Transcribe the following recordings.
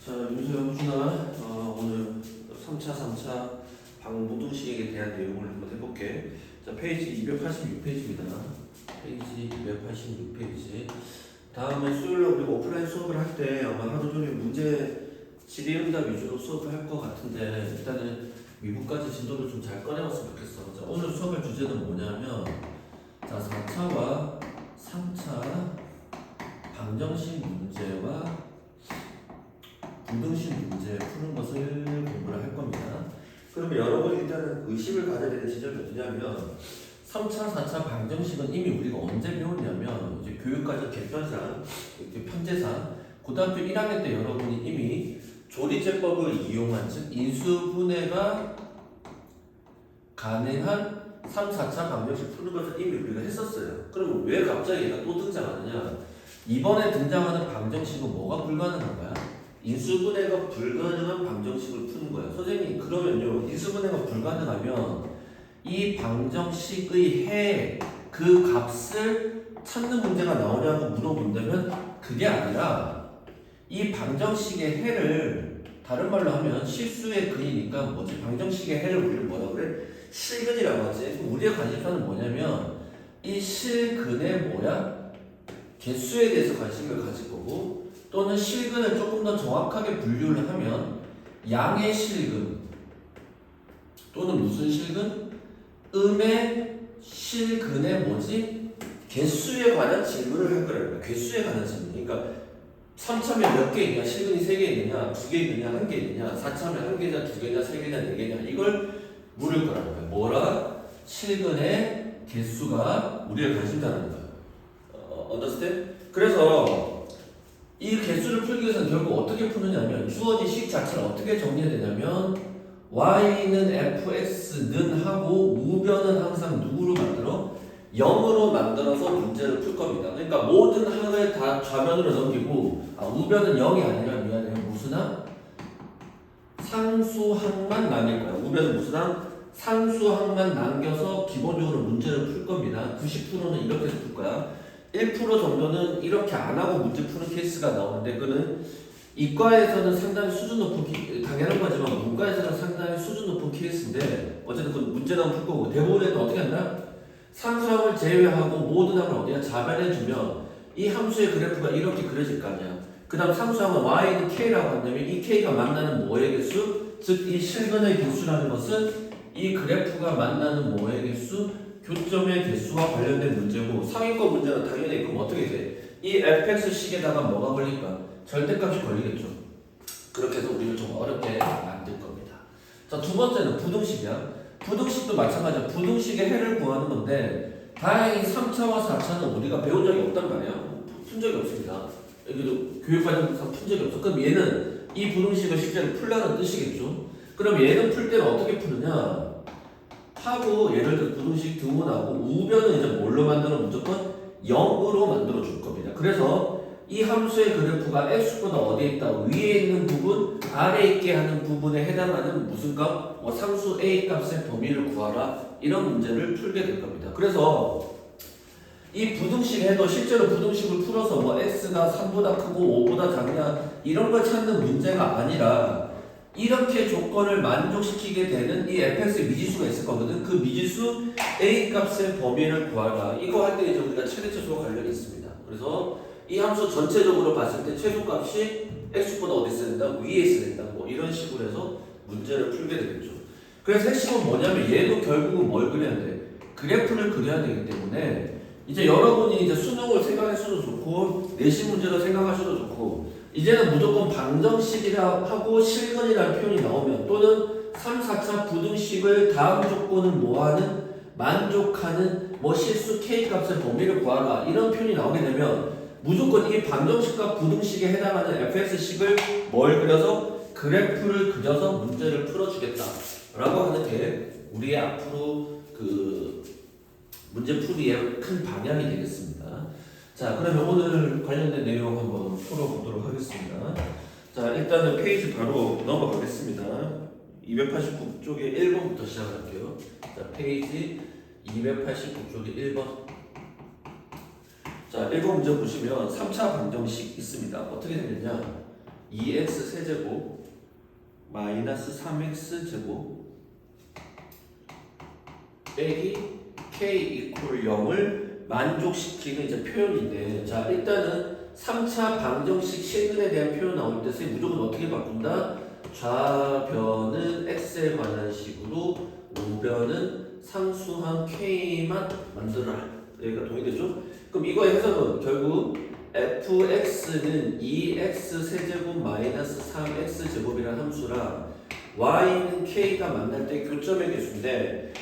자, 윤수영 호준아, 오늘 3차 방부등식에 대한 내용을 한번 해볼게. 자, 페이지 286페이지입니다. 페이지 286페이지. 다음에 수요일에 우리가 오프라인 수업을 할 때 아마 하루 종일 문제 질의응답 위주로 수업을 할 것 같은데 일단은 미분까지 진도를 좀 잘 꺼내봤으면 좋겠어. 자, 오늘 수업할 주제는 뭐냐면 자, 4차와 3차 방정식 문제와 부등식 문제 푸는 것을 공부를 할 겁니다. 그러면 여러분이 일단은 의식을 가져야 되는 지점이 어디냐면 3차, 4차 방정식은 이미 우리가 언제 배웠냐면 이제 교육과정 개편상, 편제상 고등학교 1학년 때 여러분이 이미 조리제법을 이용한 즉 인수분해가 가능한 3, 4차 방정식 푸는 것을 이미 우리가 했었어요. 그러면 왜 갑자기 얘가 또 등장하느냐? 이번에 등장하는 방정식은 뭐가 불가능한 거야? 인수분해가 불가능한 방정식을 푸는 거야. 선생님 그러면요 인수분해가 불가능하면 이 방정식의 해 그 값을 찾는 문제가 나오냐고 물어본다면 그게 아니라 이 방정식의 해를 다른 말로 하면 실수의 근이니까 뭐지? 방정식의 해를 우리는 뭐라 그래? 실근이라고 하지. 그럼 우리의 관심사는 뭐냐면 이 실근의 뭐야? 개수에 대해서 관심을 가질 거고 또는 실근을 조금 더 정확하게 분류를 하면 양의 실근 또는 무슨 실근? 음의 실근의 뭐지? 개수에 관한 질문을 할 거라고요. 개수에 관한 질문. 그러니까 3차면 몇 개 있냐? 실근이 3개 있느냐? 2개 있느냐? 1개 있느냐? 4차면 1개냐? 2개냐? 3개냐? 4개냐? 이걸 물을 거라고요. 뭐라? 실근의 개수가 우리의 관심사라는 거예요. understand? 그래서 이 개수를 풀기 위해서는 결국 어떻게 푸느냐면 주어진 식 자체를 어떻게 정리해야 되냐면 y는 fx는 하고 우변은 항상 누구로 만들어? 0으로 만들어서 문제를 풀 겁니다. 그러니까 모든 항을 다 좌변으로 넘기고 우변은 0이 아니라 미안해요. 무슨 항? 상수항만 남길 거야. 우변은 무슨 항? 상수항만 남겨서 기본적으로 문제를 풀 겁니다. 90%는 이렇게 해서 풀 거야. 1% 정도는 이렇게 안 하고 문제 푸는 케이스가 나오는데 그거는 이과에서는 상당히 수준 높은 당연한 거지만 문과에서는 상당히 수준 높은 케이스인데 어쨌든 그 문제는 풀 거고 대부분에는 어떻게 한다? 상수항을 제외하고 모든 항을 어디야? 자변해주면 이 함수의 그래프가 이렇게 그려질 거 아니야. 그 다음 상수항은 y는 k라고 한다면 이 k가 만나는 뭐의 개수? 즉 이 실근의 개수라는 것은 이 그래프가 만나는 뭐의 개수? 교점의 개수와 관련된 문제고 상위권 문제는 당연히 그럼 어떻게 돼? 이 fx식에다가 뭐가 걸릴까? 절대값이 걸리겠죠. 그렇게 해서 우리를 좀 어렵게 만들 겁니다. 자, 두 번째는 부등식이야. 부등식도 마찬가지야. 부등식의 해를 구하는 건데 다행히 3차와 4차는 우리가 배운 적이 없단 말이야. 푼 적이 없습니다. 여기도 교육과정에서 푼 적이 없어. 그럼 얘는 이 부등식을 실제로 풀라는 뜻이겠죠. 그럼 얘는 풀 때는 어떻게 푸느냐? 하고 예를 들어 부등식 등분하고 우변은 이제 뭘로 만들어? 무조건 0으로 만들어 줄 겁니다. 그래서 이 함수의 그래프가 x보다 어디에 있다? 위에 있는 부분, 아래에 있게 하는 부분에 해당하는 무슨 값? 상수 a 값의 범위를 구하라. 이런 문제를 풀게 될 겁니다. 그래서 이 부등식 해도 실제로 부등식을 풀어서 x가 3보다 크고 5보다 작냐 이런 걸 찾는 문제가 아니라 이렇게 조건을 만족시키게 되는 이 fx의 미지수가 있을 거거든. 그 미지수 a 값의 범위를 구하라. 이거 할 때 이제 우리가 최대최소와 관련이 있습니다. 그래서 이 함수 전체적으로 봤을 때 최소값이 x보다 어디 있어야 된다? 위에 있어야 된다. 이런 식으로 해서 문제를 풀게 되겠죠. 그래서 핵심은 뭐냐면 얘도 결국은 뭘 그려야 돼? 그래프를 그려야 되기 때문에 이제 여러분이 이제 수능을 생각하셔도 좋고 내신 문제를 생각하셔도 좋고 이제는 무조건 방정식이라 하고 실근이라는 표현이 나오면 또는 3, 4차 부등식을 다음 조건은 뭐하는? 만족하는 실수 k값의 범위를 구하라 이런 표현이 나오게 되면 무조건 이 방정식과 부등식에 해당하는 fx식을 뭘 그려서? 그래프를 그려서 문제를 풀어주겠다 라고 하는 게 우리의 앞으로 그 문제풀이의 큰 방향이 되겠습니다. 자, 그러면 오늘 관련된 내용 한번 풀어보도록 하겠습니다. 자, 일단은 페이지 바로 넘어가겠습니다. 289쪽에 1번부터 시작할게요. 자, 페이지 289쪽에 1번. 자, 1번 문제 보시면 3차 방정식 있습니다. 어떻게 되느냐? 2x 세제곱 마이너스 3x 제곱 빼기 k 이퀄 0을 만족시키는 이제 표현인데, 자 일단은 3차 방정식 실근에 대한 표현 나올 때 선생님 무조건 어떻게 바꾼다? 좌변은 x에 관한 식으로 우변은 상수항 k만 만들어라. 여기가 동의되죠? 그럼 이거의 해석은 결국 fx는 2x 세제곱 마이너스 3x 제곱이라는 함수랑 y는 k가 만날 때 교점의 개수인데,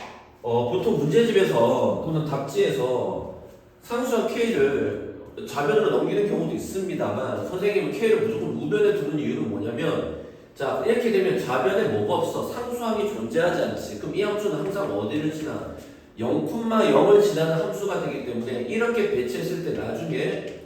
보통 문제집에서 또는 답지에서 상수항 k를 좌변으로 넘기는 경우도 있습니다만, 선생님은 k를 무조건 우변에 두는 이유는 뭐냐면, 자 이렇게 되면 좌변에 뭐가 없어? 상수항이 존재하지 않지. 그럼 이 함수는 항상 어디를 지나? 0,0을 지나는 함수가 되기 때문에 이렇게 배치했을 때 나중에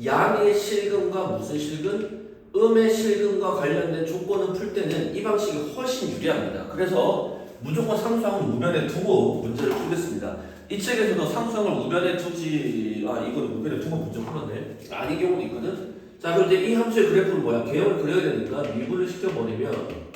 양의 실근과 무슨 실근? 음의 실근과 관련된 조건을 풀 때는 이 방식이 훨씬 유리합니다. 그래서 무조건 상수항을 우변에 두고 문제를 풀겠습니다. 이 책에서도 상수항을 우변에 두지, 이거는 우변에 두고 문제 풀었네. 아닌 경우도 있거든. 자 그런데 이 함수의 그래프는 뭐야? 개형을 그려야 되니까 미분을 시켜버리면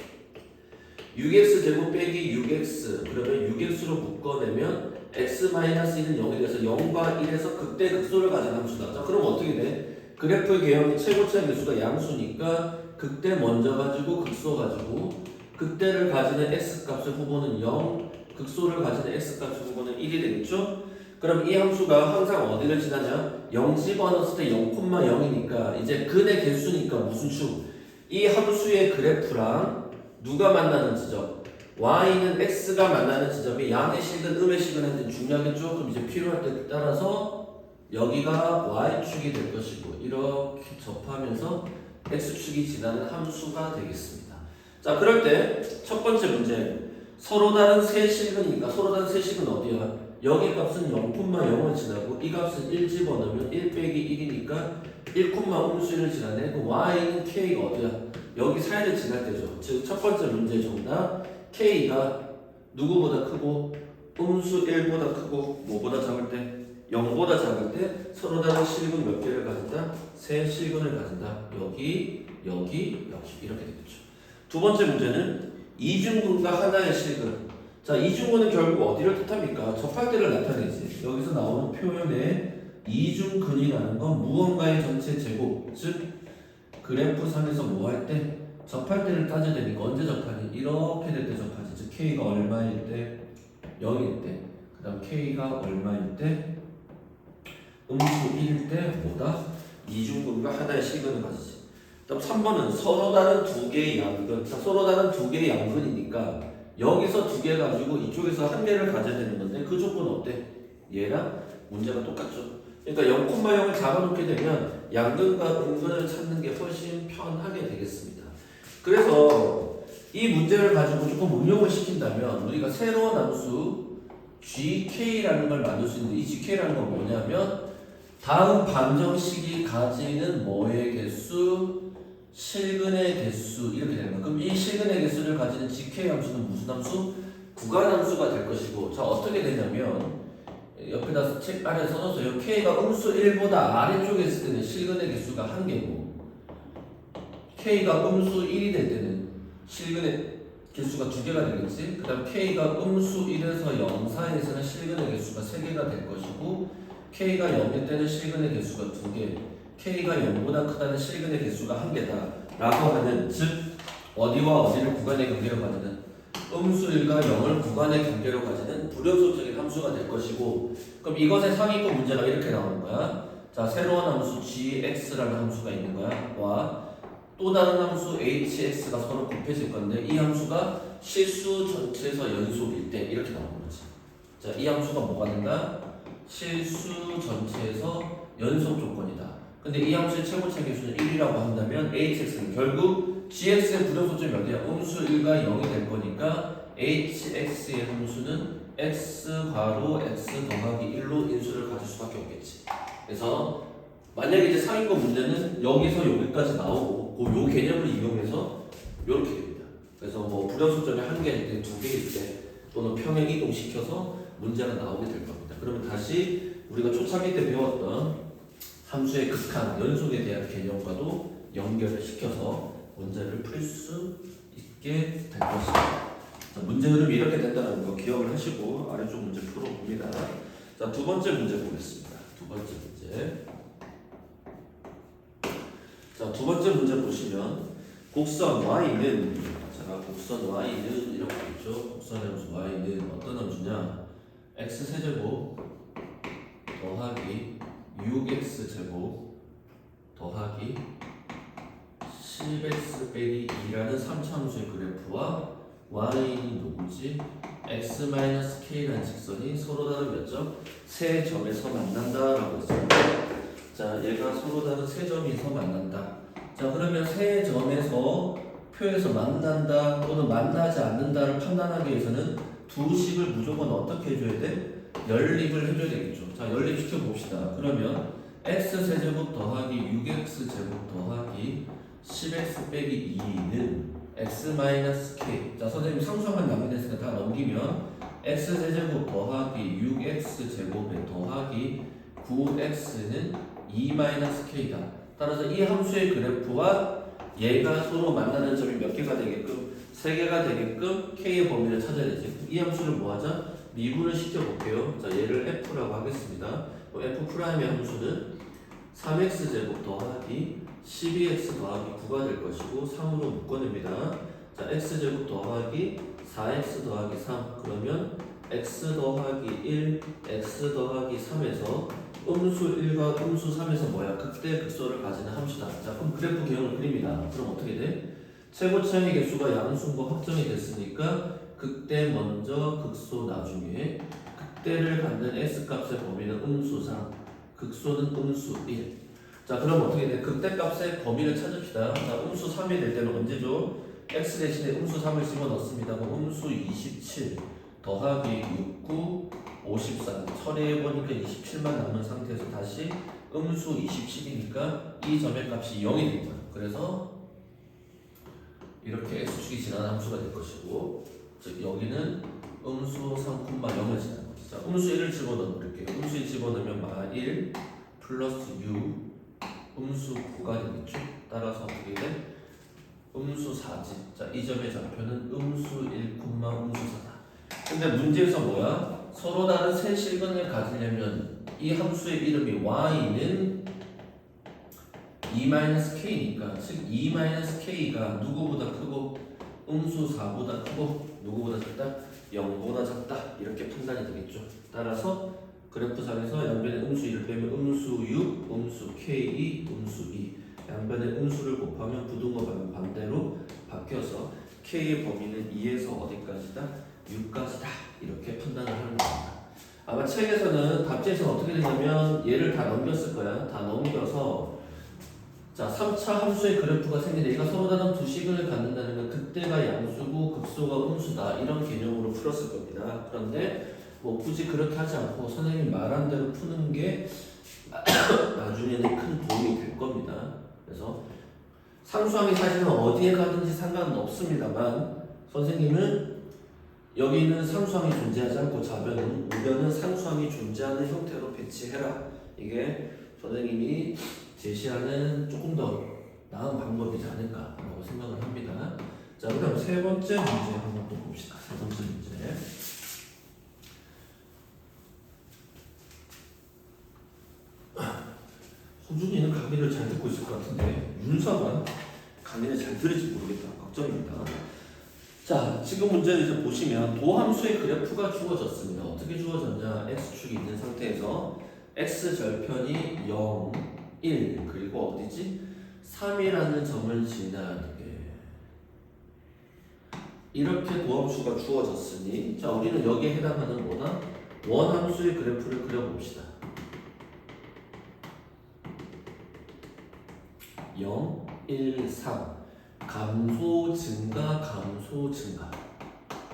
6x 제곱 빼기 6x, 그러면 6x로 묶어내면 x-1은 0이 돼서 0과 1에서 극대 극소를 가진 함수다. 자 그럼 어떻게 돼? 그래프의 개형이 최고차의 개수가 양수니까 극대 먼저 가지고 극소 가지고, 극대를 가지는 x값의 후보는 0, 극소를 가지는 x값의 후보는 1이 되겠죠? 그럼 이 함수가 항상 어디를 지나냐? 0 집어넣었을 때 0,0이니까 이제 근의 개수니까 무슨 축? 이 함수의 그래프랑 누가 만나는 지점? y는 x가 만나는 지점이 양의 식은 음의 식은한테 중요하겠죠? 그럼 이제 필요할 때 따라서 여기가 y축이 될 것이고, 이렇게 접하면서 x축이 지나는 함수가 되겠습니다. 자 그럴 때 첫 번째 문제, 서로 다른 세 실근이니까 서로 다른 세 실근 어디야? 여기 값은 0,0을 지나고 이 값은 1 집어넣으면 1 빼기 1이니까 1, 음수를 지나네. 그럼 y는 k가 어디야? 여기 사이를 지날 때죠. 즉 첫 번째 문제의 정답, k가 누구보다 크고 음수 1보다 크고 뭐보다 작을 때? 0보다 작을 때 서로 다른 실근 몇 개를 가진다? 세 실근을 가진다. 여기 이렇게 되겠죠. 두 번째 문제는 이중근과 하나의 실근. 자 이중근은 결국 어디를 뜻합니까? 접할 때를 나타내지. 여기서 나오는 표현에 이중근이라는 건 무언가의 전체 제곱, 즉 그래프상에서 뭐 할 때? 접할 때를 따져야 되니까 언제 접하니? 이렇게 될 때 접하지. 즉 k가 얼마일 때? 0일 때. 그 다음 k가 얼마일 때? 음수 1일 때 뭐다? 이중근과 하나의 실근을 가지지. 그 다음 3번은 서로 다른 두 개의 양근. 자 서로 다른 두 개의 양근이니까 여기서 두 개 가지고 이쪽에서 한 개를 가져야 되는 건데 그 조건 어때? 얘랑 문제가 똑같죠. 그러니까 0,0을 잡아놓게 되면 양근과 음근을 찾는 게 훨씬 편하게 되겠습니다. 그래서 이 문제를 가지고 조금 응용을 시킨다면 우리가 새로운 함수 gk라는 걸 만들 수 있는데, 이 gk라는 건 뭐냐면 다음 방정식이 가지는 뭐의 개수? 실근의 개수, 이렇게 되는 거야. 그럼 이 실근의 개수를 가지는 gk 함수는 무슨 함수? 구간 함수가 될 것이고, 자 어떻게 되냐면 옆에다 책 아래 써놨어요. k가 음수 1보다 아래쪽에 있을 때는 실근의 개수가 1개고, k가 음수 1이 될 때는 실근의 개수가 2개가 되겠지. 그 다음 k가 음수 1에서 0 사이에서는 실근의 개수가 3개가 될 것이고, k가 0일 때는 실근의 개수가 2개, k가 0보다 크다는 실근의 개수가 1개다 라고 하는, 즉 어디와 어디를 구간의 경계로 가지는, 음수 1과 0을 구간의 경계로 가지는 불연속적인 함수가 될 것이고, 그럼 이것의 상위권 문제가 이렇게 나오는 거야. 자 새로운 함수 gx라는 함수가 있는 거야. 와 또 다른 함수 hx가 서로 곱해질 건데 이 함수가 실수 전체에서 연속일 때 이렇게 나오는 거지. 자 이 함수가 뭐가 된다? 실수 전체에서 연속 조건이다. 근데 이 함수의 최고차 개수는 1이라고 한다면 hx는 결국 gx의 불연속점이 어디야? 음수 1과 0이 될 거니까 hx의 함수는 x 괄호 x 더하기 1로 인수를 가질 수밖에 없겠지. 그래서 만약에 이제 상위권 문제는 여기서 여기까지 나오고 요 개념을 이용해서 이렇게 됩니다. 그래서 뭐 불연속점이 1개일 때, 2개일 때 또는 평행 이동시켜서 문제가 나오게 될 겁니다. 그러면 다시 우리가 초창기 때 배웠던 함수의 극한, 연속에 대한 개념과도 연결을 시켜서 문제를 풀 수 있게 될 것입니다. 자, 문제 흐름이 이렇게 된다는 거 기억을 하시고 아래쪽 문제 풀어봅니다. 자, 두 번째 문제 보겠습니다. 두 번째 문제. 자, 두 번째 문제 보시면 곡선 y는 곡선 y는 이렇게 있죠. 곡선의 함수 y는 어떤 함수냐? x세제곱 더하기 6x제곱 더하기 10x 빼기 2라는 3차함수의 그래프와 y는 누구지? x-k라는 직선이 서로 다른 몇 점? 세 점에서 만난다라고 했습니다. 자, 얘가 서로 다른 세 점에서 만난다. 자, 그러면 세 점에서 표에서 만난다 또는 만나지 않는다를 판단하기 위해서는 두 식을 무조건 어떻게 해줘야 돼? 연립을 해줘야 되겠죠. 자, 연립시켜 봅시다. 그러면 x세제곱 더하기 6x제곱 더하기 10x 빼기 2는 x-k. 자, 선생님이 상수항만 남겨냈으니까 다 넘기면 x세제곱 더하기 6x제곱에 더하기 9x는 2-k다. 따라서 이 함수의 그래프와 얘가 서로 만나는 점이 몇 개가 되게끔? 3개가 되게끔 k의 범위를 찾아야 되지. 이 함수를 뭐하자? 미분을 시켜볼게요. 자, 얘를 f라고 하겠습니다. f' 의 함수는 3x제곱 더하기 12x 더하기 9가 될 것이고 3으로 묶어냅니다. 자, x제곱 더하기 4x 더하기 3 그러면 x 더하기 1, x 더하기 3에서 음수 1과 음수 3에서 뭐야? 극대 극소를 가지는 함수다. 자, 그럼 그래프 개형을 그립니다. 그럼 어떻게 돼? 최고차의 개수가 양수인 거 확정이 됐으니까 극대 먼저 극소 나중에 극대를 갖는 x값의 범위는 음수 3 극소는 음수 1. 자, 그럼 어떻게 돼? 극대값의 범위를 찾읍시다. 자, 음수 3이 될 때는 언제죠? x 대신에 음수 3을 집어넣습니다. 그럼 음수 27 더하기 69 53 처리해보니까 27만 남는 상태에서 다시 음수 27이니까 이 점의 값이 0이 된 거야. 그래서 이렇게 x축이 지나는 함수가 될 것이고, 즉 여기는 음수 3,0을 지나는 거지. 자, 음수 1을 집어넣을게요. 음수 1 집어넣으면 마1 플러스 6 음수 9가 되겠죠. 따라서 어떻게 돼? 음수 4지. 자, 이 점의 좌표는 음수 1, 음수 4다. 근데 문제에서 뭐야? 서로 다른 세 실근을 가지려면 이 함수의 이름이 y는 2-k니까 즉 2-k가 누구보다 크고 음수 4보다 크고 누구보다 작다? 0보다 작다. 이렇게 판단이 되겠죠. 따라서 그래프상에서 양변에 음수 1을 빼면 음수 6, 음수 k, 음수 2 양변에 음수를 곱하면 부등호 가면 반대로 바뀌어서 k의 범위는 2에서 어디까지다? 6까지다. 이렇게 판단을 하는 겁니다. 아마 책에서는 답지에서는 어떻게 되냐면 얘를 다 넘겼을 거야. 다 넘겨서 자, 3차 함수의 그래프가 생기는데 얘가 서로 다른 두 식을 갖는다는 건 극대가 양수고 극소가 음수다. 이런 개념으로 풀었을 겁니다. 그런데 뭐 굳이 그렇게 하지 않고 선생님이 말한 대로 푸는 게 나중에는 큰 도움이 될 겁니다. 그래서 상수항이 사실은 어디에 가든지 상관은 없습니다만 선생님은 여기 있는 상수항이 존재하지 않고 좌변은 우변은 상수항이 존재하는 형태로 배치해라. 이게 선생님이 제시하는 조금 더 나은 방법이지 않을까라고 생각을 합니다. 자, 그럼 세 번째 문제 한번 또 봅시다. 세 번째 문제. 호준이는 강의를 잘 듣고 있을 것 같은데 윤서만 강의를 잘 들을지 모르겠다. 걱정입니다. 자, 지금 문제를 이제 보시면 도함수의 그래프가 주어졌습니다. 어떻게 주어졌냐? x축이 있는 상태에서 x절편이 0, 1 그리고 어디지? 3이라는 점을 지나게 이렇게 도함수가 주어졌으니 자, 우리는 여기에 해당하는 뭐다? 원함수의 그래프를 그려봅시다. 0, 1, 3 감소, 증가, 감소, 증가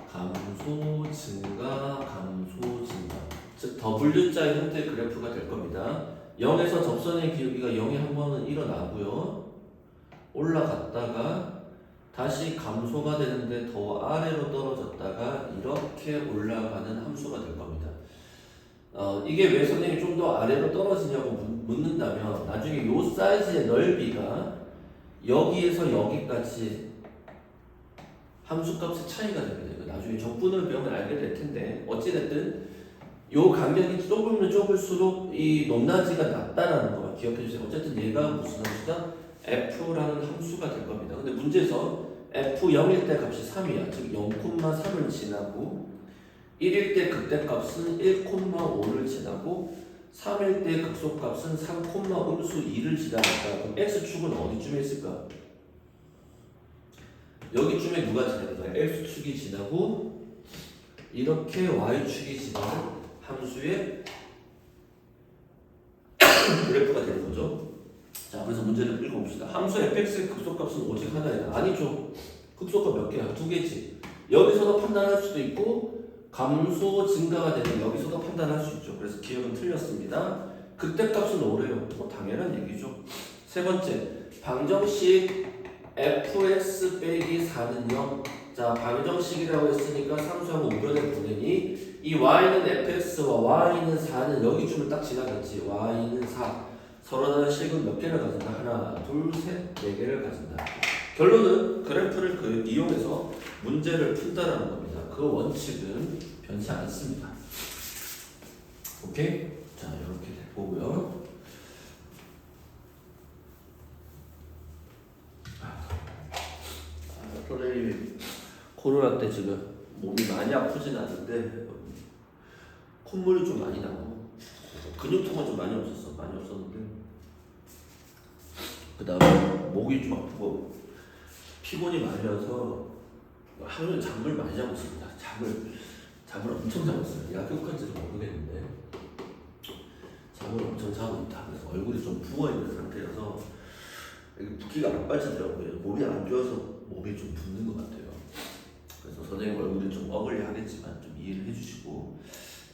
감소, 증가, 감소, 증가 즉 W자의 형태의 그래프가 될 겁니다. 0에서 접선의 기울기가 0에 한 번은 일어나고요. 올라갔다가 다시 감소가 되는데 더 아래로 떨어졌다가 이렇게 올라가는 함수가 될 겁니다. 이게 왜 선생님이 좀 더 아래로 떨어지냐고 묻는다면 나중에 요 사이즈의 넓이가 여기에서 여기까지 함수값의 차이가 됩니다. 이거 나중에 적분을 배우면 알게 될 텐데 어찌됐든 요 간격이 좁으면 좁을수록 이 높낮이가 낮다라는 거 기억해 주세요. 어쨌든 얘가 무슨 함수다? f라는 함수가 될 겁니다. 근데 문제에서 f 0일 때 값이 3이야. 즉 0,3을 지나고 1일 때 극대값은 1,5를 지나고 3일 때 극소값은 3,2를 지나갔다. 그럼 x축은 어디쯤에 있을까? 여기쯤에 누가 지나는 거야? x축이 지나고 이렇게 y축이 지나는 함수의 그래프가 되는 거죠. 자, 그래서 문제를 읽어봅시다. 함수 fx의 극소값은 오직 하나이다. 아니죠. 극소값 몇 개야? 두 개지. 여기서도 판단할 수도 있고 감소 증가가 되면 여기서도 판단할 수 있죠. 그래서 기억은 틀렸습니다. 극대값은 5래요. 당연한 얘기죠. 세 번째, 방정식 fx 빼기 4는 0. 자, 방정식이라고 했으니까 상수하고 우변을 보내니 이 y는 fx와 y는 4는 여기쯤을 딱 지나갔지. y는 4. 서로 다른 식은 몇 개를 가진다? 하나, 둘, 셋, 네 개를 가진다. 결론은 그래프를 이용해서 문제를 푼다라는 겁니다. 그 원칙은 변치 않습니다. 오케이? 자, 이렇게 보고요. 선생님이 코로나 때 지금 몸이 많이 아프진 않은데 콧물이 좀 많이 나고 근육통은 좀 많이 없었는데 그 다음에 목이 좀 아프고 피곤이 많이 와서 하루에 잠을 많이 자고 있습니다. 잠을 엄청 자고 있어요. 약효까지는 모르겠는데 잠을 엄청 자고 있다. 그래서 얼굴이 좀 부어있는 상태여서 붓기가 안 빠지더라고요. 몸이 안 좋아서 몸이 좀 붓는 것 같아요. 그래서 선생님 얼굴이 좀 어글리하겠지만 좀 이해를 해주시고.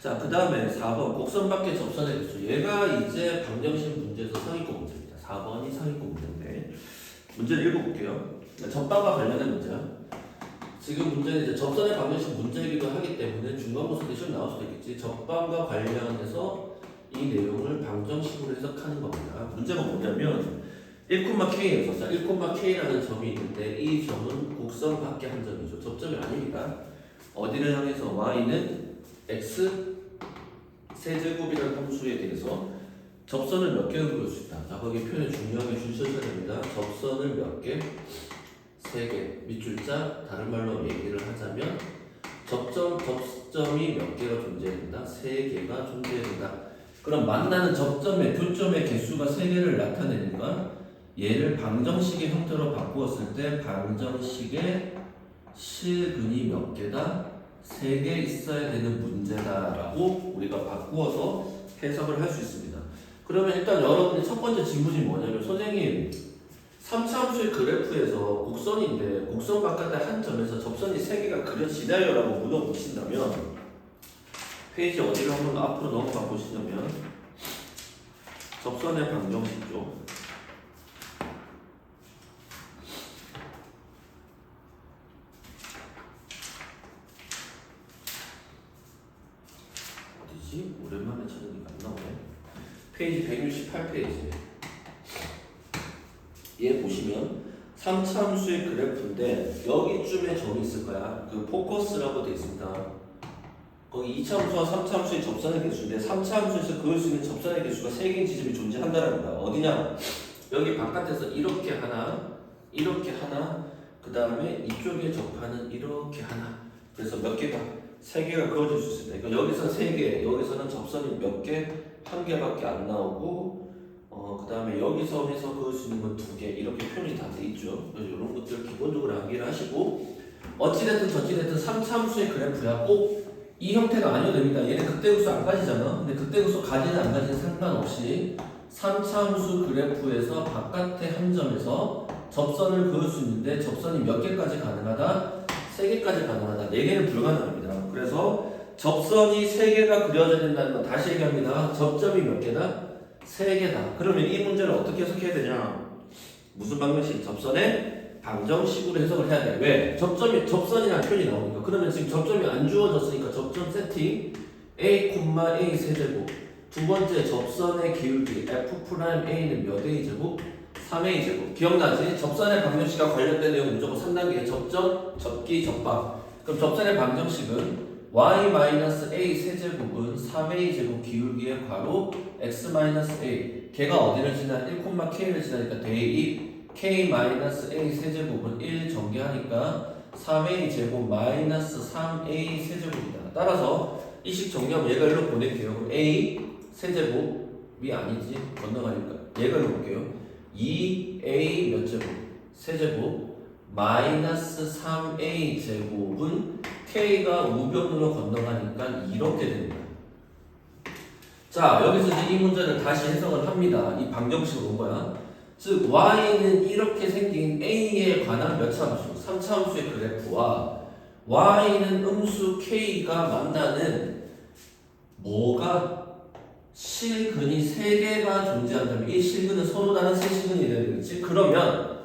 자, 그 다음에 4번 곡선 밖의 접선의 개수. 얘가 이제 방정식 문제에서 상위권 문제입니다. 4번이 상위권 문제인데 문제를 읽어볼게요. 접방과 관련된 문제야. 지금 문제는 이제 접선의 방정식 문제이기도 하기 때문에 중간고사 시험 나올 수도 있겠지. 접방과 관련해서 이 내용을 방정식으로 해석하는 겁니다. 문제가 뭐냐면 1,k에서 자 1,k라는 점이 있는데 이 점은 곡선 밖의 한 점이죠. 접점이 아닙니다. 어디를 향해서 y는 x 세제곱이라는 함수에 대해서 접선을 몇 개를 그릴 수 있다. 자, 거기 표현을 중요하게 주셔야 됩니다. 접선을 몇 개? 3개. 밑줄자 다른 말로 얘기를 하자면 접점이 몇 개가 존재한다? 3개가 존재한다. 그럼 만나는 접점의 교점의 개수가 3개를 나타내니까 얘를 방정식의 형태로 바꾸었을 때 방정식의 실근이 몇 개다? 3개 있어야 되는 문제다라고 우리가 바꾸어서 해석을 할 수 있습니다. 그러면 일단 여러분의 첫 번째 질문이 뭐냐면 선생님 3차 함수의 그래프에서 곡선인데 곡선 바깥의 한 점에서 접선이 3개가 그려지나요? 라고 물어보신다면 페이지 어디를 한번 앞으로 넘어가 보시냐면 접선의 방정식죠. 어디지? 오랜만에 찾으니까 안 나오네. 페이지 168페이지. 얘 보시면 3차 함수의 그래프인데 여기쯤에 점이 있을 거야. 그 포커스라고 되어 있습니다. 거기 2차 함수와 3차 함수의 접선의 개수인데 3차 함수에서 그을 수 있는 접선의 개수가 3개의 지점이 존재한다는 거야. 어디냐? 여기 바깥에서 이렇게 하나, 그 다음에 이쪽에 접하는 이렇게 하나. 그래서 몇 개가? 3개가 그어질 수 있습니다. 그러니까 여기서 3개, 여기서는 접선이 몇 개? 1개밖에 안 나오고 그 다음에 여기서 해서 그을 수 있는 건 2개. 이렇게 표현이 다 돼 있죠. 그래서 이런 것들 기본적으로 암기를 하시고 어찌됐든 저찌됐든 3차 함수의 그래프야. 꼭 이 형태가 아니어도 됩니다. 얘는 극대극소 안 가지잖아. 근데 극대극소 가지는 안 가지는 상관없이 3차 함수 그래프에서 바깥의 한 점에서 접선을 그을 수 있는데 접선이 몇 개까지 가능하다? 3개까지 가능하다. 4개는 불가능합니다. 그래서 접선이 3개가 그려져야 된다는 건 다시 얘기합니다. 접점이 몇 개다? 3개다. 그러면 이 문제를 어떻게 해석해야 되냐? 무슨 방정식? 접선의 방정식으로 해석을 해야 돼. 왜? 접선이라는 표현이 나오니까. 그러면 지금 접점이 안 주어졌으니까 접점 세팅 a, a 세제곱. 두 번째 접선의 기울기 f'a는 몇 a 제곱? 3a 제곱. 기억나지? 접선의 방정식과 관련된 내용 무조건 3단계 접점, 접기, 접방. 그럼 접선의 방정식은 y-a 세제곱은 3a 제곱 기울기의 괄호 x-a. 걔가 어디를 지나? 1,k를 지나니까 대입 k-a 세제곱은 1 전개하니까 3a 제곱 마이너스 3a 세제곱이다. 따라서 이 식 정리하면 얘가 일로 보낼게요. 그럼 a 세제곱이 아니지. 건너가니까 얘가 일로 볼게요. 2a 몇 제곱? 세제곱 마이너스 3a 제곱은 k가 우변으로 건너가니까 이렇게 됩니다. 자, 여기서 이제 이 문제를 다시 해석을 합니다. 이 방정식으로 온 거야. 즉 y는 이렇게 생긴 a에 관한 몇 차함수? 3차함수의 그래프와 y는 음수 k가 만나는 뭐가 실근이 3개가 존재한다면 이 실근은 서로 다른 세 실근이 되겠지? 그러면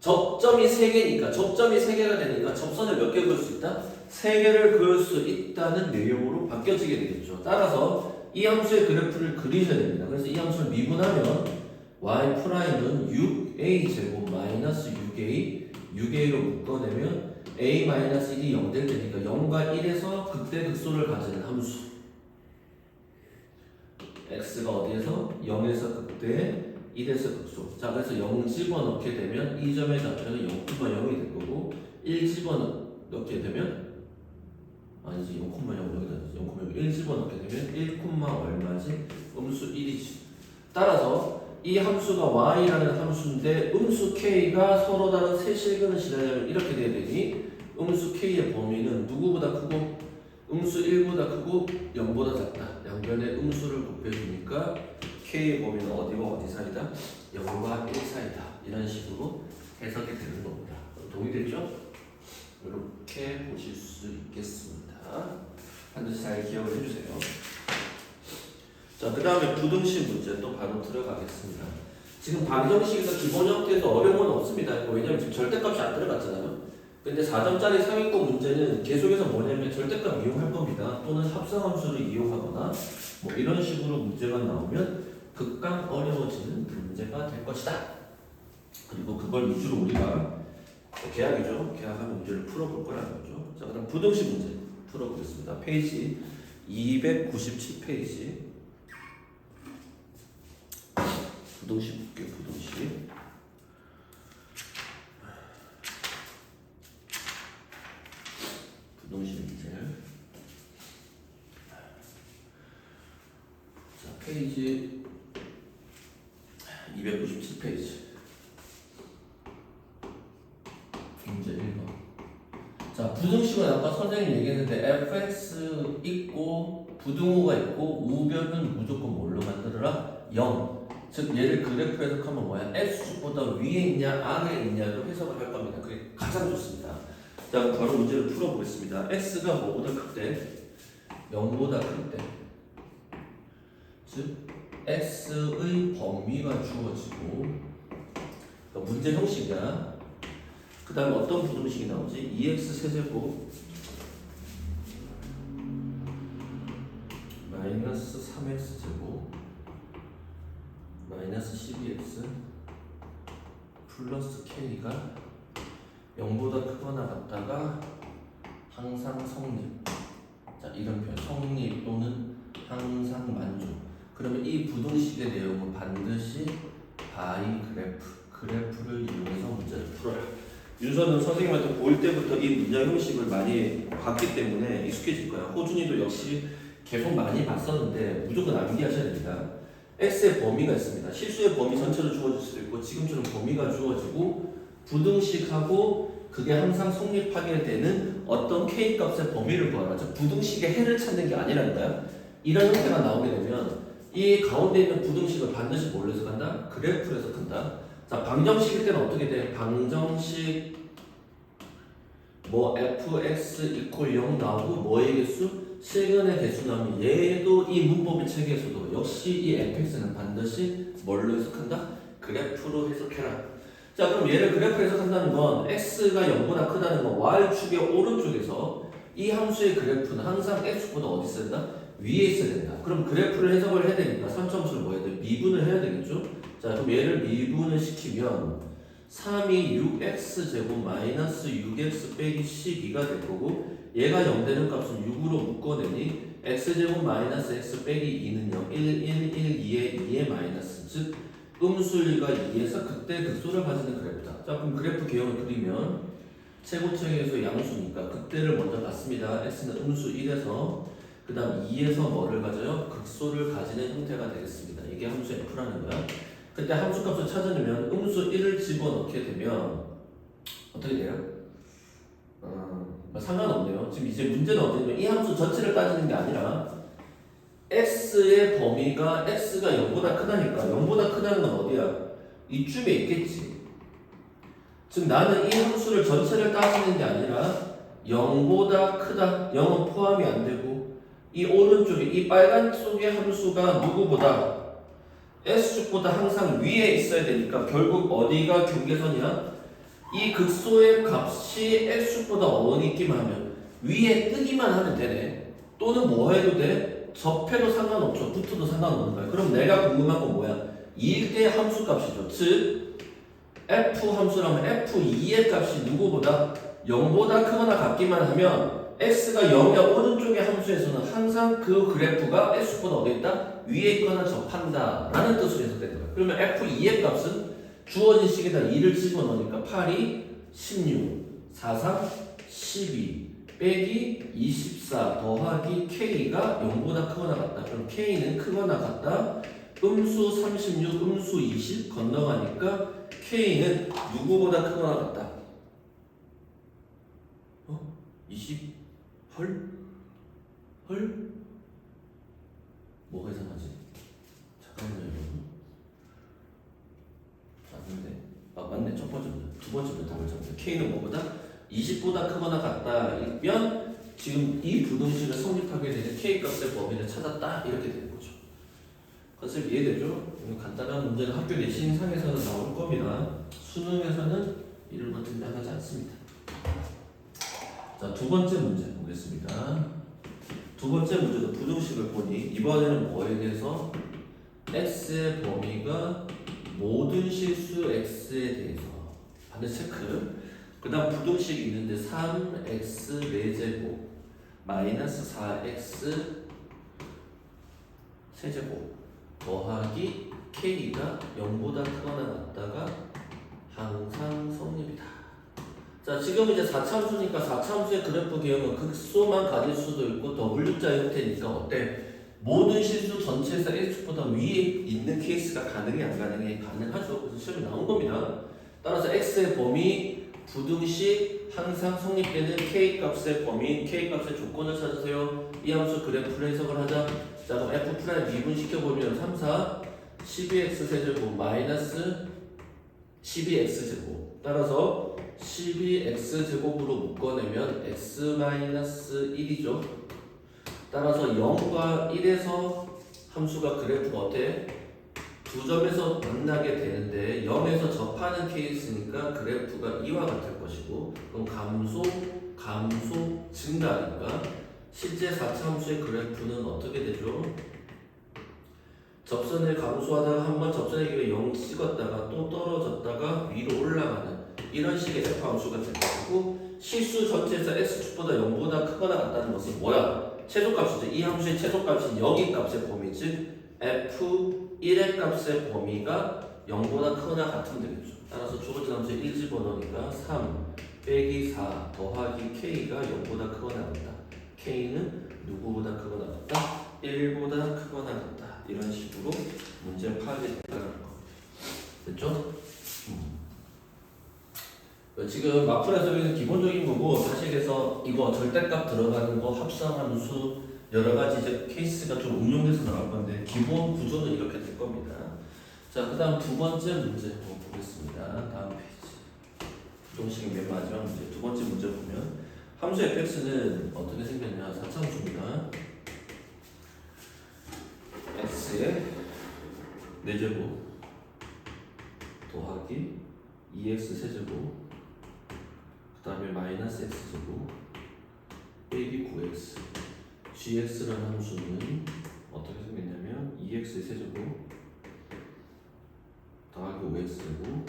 접점이 3개니까 접점이 3개가 되니까 접선을 몇 개 그을 수 있다? 3개를 그을 수 있다는 내용으로 바뀌어지게 되겠죠. 따라서 이 함수의 그래프를 그리셔야 됩니다. 그래서 이 함수를 미분하면 y''은 6a 제곱 마이너스 6a로 묶어내면 a-1이 0 될 테니까 0과 1에서 극대극소를 가지는 함수 x가 어디에서? 0에서 극대 1에서 극소. 자, 그래서 0 집어넣게 되면 이 점의 좌표는 0,0이 될 거고 1 집어넣게 되면 아니지 0,0 여기다 0,0 1 집어넣게 되면 1, 얼마지? 음수 1이지. 따라서 이 함수가 y라는 함수인데 음수 k가 서로 다른 세 실근을 지나려면 이렇게 돼야 되니 음수 k의 범위는 누구보다 크고 음수 1보다 크고 0보다 작다. 양변에 음수를 곱해주니까 k의 범위는 어디와 어디 사이다? 0과 1 사이다. 이런 식으로 해석이 되는 겁니다. 동의되죠? 이렇게 보실 수 있겠습니다. 반드시 잘 기억을 해주세요. 자, 그 다음에 부등식 문제 또 바로 들어가겠습니다. 지금 방정식에서 기본 형태에서 어려운 건 없습니다. 왜냐면 지금 절대값이 안 들어갔잖아요. 근데 4점짜리 상위권 문제는 계속해서 뭐냐면 절대값 이용할 겁니다. 또는 합성함수를 이용하거나 뭐 이런 식으로 문제가 나오면 극강 어려워지는 문제가 될 것이다. 그리고 그걸 위주로 우리가 계약이죠. 계약하는 문제를 풀어볼 거라는 거죠. 자, 그다음 부등식 문제 풀어보겠습니다. 페이지 297페이지. 부등식 볼게요. 부등식 문제. 자, 페이지 297페이지. 문제 1번. 자, 부등식은 아까 선생님이 얘기했는데 fx 있고 부등호가 있고 우변은 무조건 뭘로 만들어라? 0. 즉 얘를 그래프 해석하면 뭐야? x축보다 위에 있냐 아래에 있냐로 해석을 할 겁니다. 그게 가장 좋습니다. 자, 바로 문제를 풀어보겠습니다. x가 뭐보다 클 때? 0보다 클 때. 즉 x의 범위가 주어지고 그러니까 문제 형식이야. 그 다음에 어떤 부등식이 나오지? 2x 세제곱 마이너스 3x 제곱 마이너스 12x 플러스 k가 0보다 크거나 같다가 항상 성립. 자, 이런 표현 성립 또는 항상 만족. 그러면 이 부등식의 내용은 반드시 바이 그래프를 이용해서 문제를 풀어라. 윤서는 선생님한테 볼 때부터 이 문제 형식을 많이 봤기 때문에 익숙해질 거야. 호준이도 역시 계속 많이 봤었는데 무조건 암기하셔야 됩니다. x의 범위가 있습니다. 실수의 범위 전체로 주어질 수도 있고 지금처럼 범위가 주어지고 부등식하고 그게 항상 성립하게 되는 어떤 k 값의 범위를 구하라. 즉 부등식의 해를 찾는 게 아니란다. 이런 형태가 나오게 되면 이 가운데 있는 부등식을 반드시 뭘로 해석한다? 그래프로 해석한다. 자, 방정식일 때는 어떻게 돼? 방정식 뭐 fx 이퀄 0 나오고 뭐의 개수? 실근의 개수 나오면 얘도 이 문법의 체계에서도 역시 이 fx는 반드시 뭘로 해석한다? 그래프로 해석해라. 자, 그럼 얘를 그래프로 해석한다는 건 x가 0보다 크다는 건 y축의 오른쪽에서 이 함수의 그래프는 항상 x보다 어디 있어야 된다? 위에 있어야 된다. 그럼 그래프를 해석을 해야 되니까 3점수를 뭐 해야 돼? 미분을 해야 되겠죠? 자, 그럼 얘를 미분을 시키면 3이 6x제곱 마이너스 6x 빼기 12가 될 거고 얘가 0 되는 값은 6으로 묶어내니 x제곱 마이너스 x 빼기 2는요 1, 1, 1, 2의 2의 마이너스 즉 음수 1과 2에서 극대 극소를 가지는 그래프다. 자, 그럼 그래프 개형을 그리면 최고층에서 양수니까 극대를 먼저 갖습니다. x는 음수 1에서 그 다음 2에서 뭐를 가져요? 극소를 가지는 형태가 되겠습니다. 이게 함수 f라는 거야. 그때 함수값을 찾아내면 음수 1을 집어넣게 되면 어떻게 돼요? 상관없네요. 지금 이제 문제는 어디냐면 이 함수 전체를 따지는 게 아니라 x의 범위가 x가 0보다 크다니까 0보다 크다는 건 어디야? 이쯤에 있겠지. 즉 나는 이 함수를 전체를 따지는 게 아니라 0보다 크다 0은 포함이 안 되고 이 오른쪽에 이 빨간 쪽의 함수가 누구보다 S축보다 항상 위에 있어야 되니까 결국 어디가 경계선이야? 이 극소의 값이 X축보다 어디 있기만 하면 위에 뜨기만 하면 되네. 또는 뭐 해도 돼? 접해도 상관없죠. 붙어도 상관없는 거야. 그럼 내가 궁금한 건 뭐야? 2일 때의 함수 값이죠. 즉 F 함수라면 F2의 값이 누구보다 0보다 크거나 같기만 하면 x가 0의 오른쪽의 함수에서는 항상 그 그래프가 x보다 어디 있다? 위에 있거나 접한다 라는 뜻으로 해석되는 거예요. 그러면 f2의 값은 주어진 식에다 2를 집어넣으니까 8이 16, 43, 12 빼기 24 더하기 k가 0보다 크거나 같다. 그럼 k는 크거나 같다. 음수 36, 음수 20 건너가니까 k는 누구보다 크거나 같다. 20? 헐? 뭐가 이상하지? 잠깐만요, 여러분. 맞네. 첫 번째 문제. 두 번째 문제, K는 뭐보다? 20보다 크거나 같다면 지금 이 부등식을 성립하게 되는 K 값의 범위를 찾았다. 이렇게 되는 거죠. 컨셉 이해되죠? 이거 간단한 문제는 학교 내신상에서는 나올 겁니다. 수능에서는 이런 것 등장하지 않습니다. 자, 두 번째 문제 보겠습니다. 두 번째 문제도 부등식을 보니 이번에는 뭐에 대해서 x의 범위가 모든 실수 x에 대해서 반드시 체크. 그 다음 부등식이 있는데 3x 4제곱 마이너스 4x 세제곱 더하기 k가 0보다 크거나 같다가 항상 성립이다. 자, 지금 이제 4차함수니까 4차함수의 그래프 개형은 극소만 가질 수도 있고 W자 형태니까 어때? 모든 실수 전체에서 X보다 위에 있는 케이스가 가능해 안 가능해? 가능하죠. 그래서 시험에 나온 겁니다. 따라서 X의 범위 부등식 항상 성립되는 K값의 범위, K값의 조건을 찾으세요. 이 함수 그래프를 해석을 하자. 자, 그럼 F' 미분시켜보면 3, 4, 12x 세제곱 마이너스 12x제곱 따라서 12x제곱으로 묶어내면 x-1이죠. 따라서 0과 1에서 함수가 그래프가 어때? 두 점에서 만나게 되는데 0에서 접하는 케이스니까 그래프가 이와 같을 것이고 그럼 감소, 증가니까 실제 4차 함수의 그래프는 어떻게 되죠? 접선을 감소하다가 한번 접선의 길이가 0 찍었다가 또 떨어졌다가 위로 올라가는 이런 식의 F 함수가 될 것이고 실수 전체에서 X축보다 0보다 크거나 같다는 것은 뭐야? 최소값이죠. 이 함수의 최소값인 여기 값의 범위 즉 F1의 값의 범위가 0보다 크거나 같으면 되겠죠. 따라서 주어진 함수에 1 집어넣으니까 3 빼기 4 더하기 K가 0보다 크거나 같다. K는 누구보다 크거나 같다? 1보다 크거나 같다. 이런 식으로 문제 파악이 된다는 거. 됐죠? 지금 마플에서 기본적인 거고 사실에서 이거 절대값 들어가는 거 합성함수 여러 가지 이제 케이스가 좀 응용돼서 나올 건데 기본 구조는 이렇게 될 겁니다. 자, 그다음 두 번째 문제 보겠습니다. 다음 페이지. 부등식의 맨 마지막 문제. 두 번째 문제 보면 함수 fx는 어떻게 생겼냐? 4차함수입니다. x의 4제곱 더하기 2x 세제곱 그 다음에 마이너스 x제곱 빼기 9x gx라는 함수는 어떻게 생겼냐면 2x 세제곱 더하기 5x고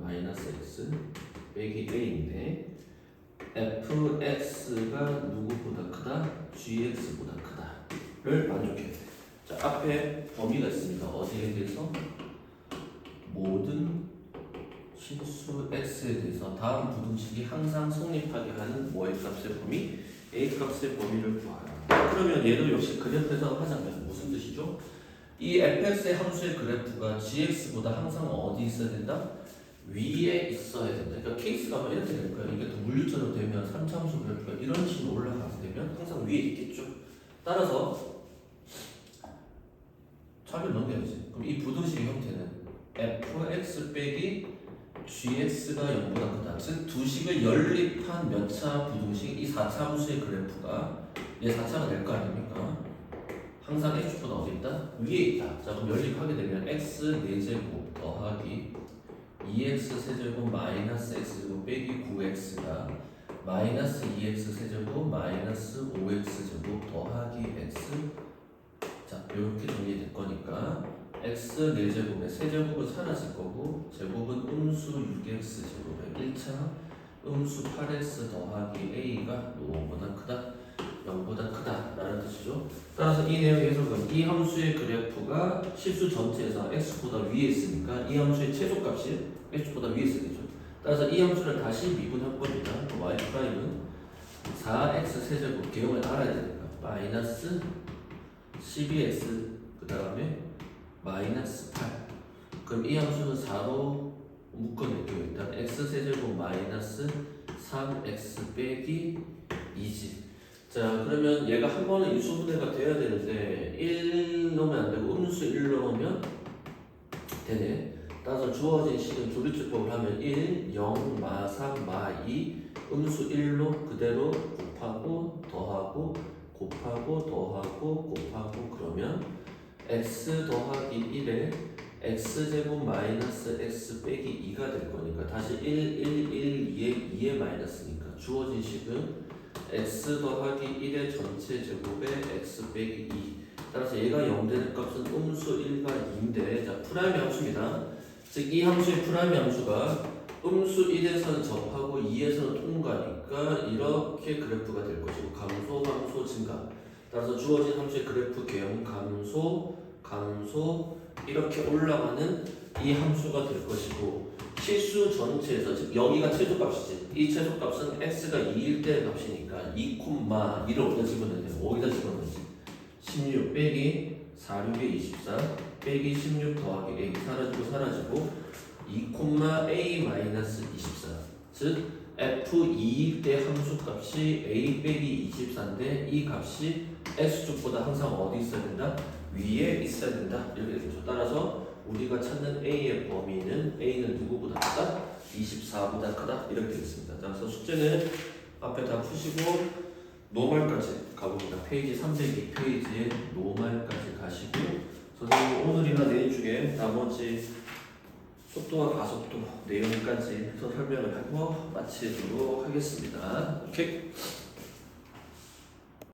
마이너스 x 빼기 a인데 fx가 누구보다 크다? gx보다 크다를 만족해야 돼. 자, 앞에 범위가 있습니다. 어디에 대해서? 모든 실수 x에 대해서 다음 부등식이 항상 성립하게 하는 뭐의 값의 범위? a 값의 범위를 구하라. 그러면 얘도 역시 그래프에서 하자면 무슨 뜻이죠? 이 fx의 함수의 그래프가 gx보다 항상 어디 있어야 된다? 위에 있어야 된다. 그러니까 케이스가 뭐 이렇게 될 거예요. 이게 또 물리처럼 되면 3차함수 그래프가 이런 식으로 올라가게 되면 항상 위에 있겠죠. 따라서 차별 넘겨야지. 그럼 이 부등식의 형태는 fx 빼기 gx가 0보다 크다. 즉 두 식을 연립한 몇 차 부등식 이 4차 함수의 그래프가 얘 4차가 될 거 아닙니까? 항상 x보다 어디 있다? 위에 있다. 자, 그럼 연립하게 되면 x 4제곱 더하기 2x 세제곱 마이너스 x제곱 빼기 9x가 마이너스 2x 세제곱 마이너스 5x제곱 더하기 x. 자, 이렇게 정리될 거니까 x 4제곱에 세제곱은 사라질 거고 제곱은 음수 6x 제곱에 1차 음수 8x 더하기 a가 5보다 크다 0보다 크다 라는 뜻이죠. 따라서 이 내용의 해석은 이 함수의 그래프가 실수 전체에서 x보다 위에 있으니까 이 함수의 최소값이 x보다 위에 있어야 되죠. 따라서 이 함수를 다시 미분할 겁니다. y''은 4x 세제곱 개형을 알아야 되니까 마이너스 12x 그 다음에 마이너스 8. 그럼 이 함수는 4로 묶어낼게요. 일단 x 세제곱 마이너스 3x 빼기 2지. 자, 그러면 얘가 한 번은 인수분해가 돼야 되는데 1 넣으면 안 되고 음수 1 넣으면 되네. 따라서 주어진 식은 조리출법을 하면 1, 0, 마 3, 마 2 음수 1로 그대로 곱하고 더하고 곱하고 더하고 곱하고 그러면 x 더하기 1에 x제곱 마이너스 x 빼기 2가 될 거니까 다시 1, 1, 1, 2에 마이너스니까 주어진 식은 x 더하기 1의 전체 제곱에 x 빼기 2. 따라서 얘가 0 되는 값은 음수 1과 2인데 자, 프라임 함수입니다. 즉 이 함수의 프라임 함수가 음수 1에서는 접하고 2에서는 통과니까 이렇게 그래프가 될 것이고 감소, 감소, 증가. 따라서 주어진 함수의 그래프 개형 감소, 감소 이렇게 올라가는 이 함수가 될 것이고 실수 전체에서 즉 여기가 최소값이지 이 최소값은 x가 2일 때의 값이니까 2,2를 어디다 집어넣어야 돼? 5에다 집어넣지 16 빼기 4, 6에 24 빼기 16 더하기 a 사라지고 사라지고 2,a-24 즉 f2일 때 함수값이 a 빼기 24인데 이 값이 x축보다 항상 어디 있어야 된다? 위에 있어야 된다 이렇게 되죠. 따라서 우리가 찾는 a의 범위는 a는 누구보다 크다? 24보다 크다 이렇게 되겠습니다. 그래서 숙제는 앞에 다 푸시고 노말까지 가봅니다. 페이지 302페이지에 노말까지 가시고 선생님 오늘이나 내일 중에 나머지 속도와 가속도 내용까지 해서 설명을 하고 마치도록 하겠습니다. 오케이?